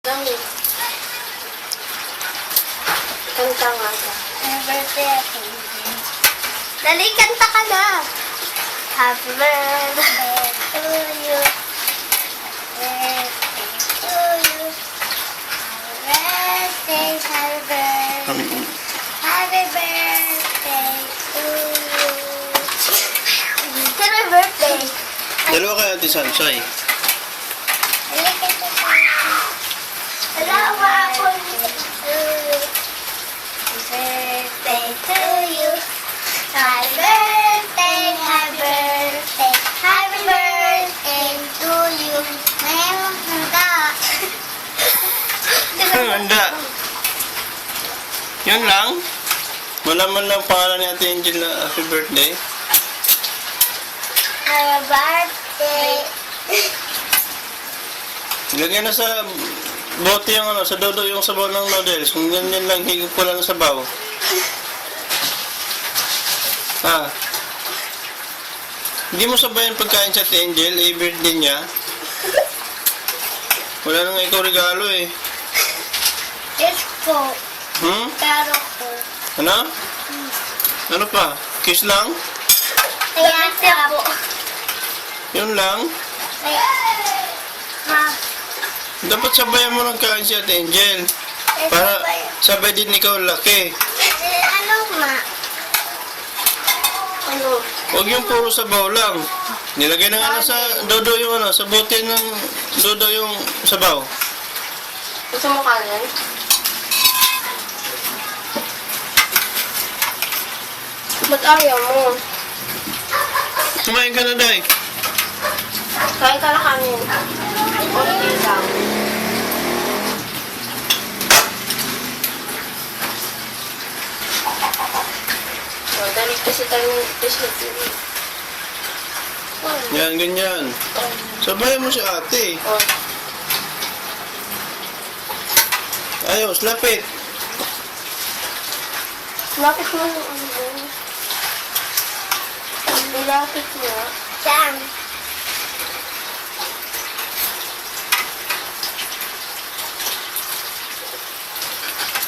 Dami. Kanta nga ka. Happy birthday ako. Dali, kanta ka na. Happy birthday to you. Happy birthday to you. Happy birthday, happy birthday. Happy birthday to you. Happy birthday. Dalawa kayo, Ate Sansay. Dali, kanta ka. Dalawa ako. Birthday to you. Happy birthday, happy birthday, happy birthday to you. Mayroon handa. Ang handa. Yun lang? Wala man lang pangalan ni Ate Angel na happy birthday. Happy birthday. Lagyan na sa bote yung sa dodo yung sabaw ng noodles. Kung ganyan lang, higit ko lang ng sabaw. Ha? Hindi mo sabayan pagkain sa Ate Angel, birthday niya. Wala nang ikaw regalo eh. Yes po. Pero po. Ano? Ano pa? Kiss lang? Kaya po. Yun lang? Ma. Dapat sabayan mo ng kain si Ate Angel. Para sabay din ikaw laki. Ano ma? Ano? Huwag yung puro sabaw lang. Nilagay na nga lang sa dodo yung sa bote ng dodo yung sabaw. Gusto mo kanin? Ba't ayaw mo? Kumain ka na, Day. Kain ka na kanin. Konti lang. Oh, dali kasi tayo t-shirt. Yan, ganyan. Sabayan mo si ate. Oh. Ayos, lapit. Lapit mo yung ano. Lapit mo. Saan?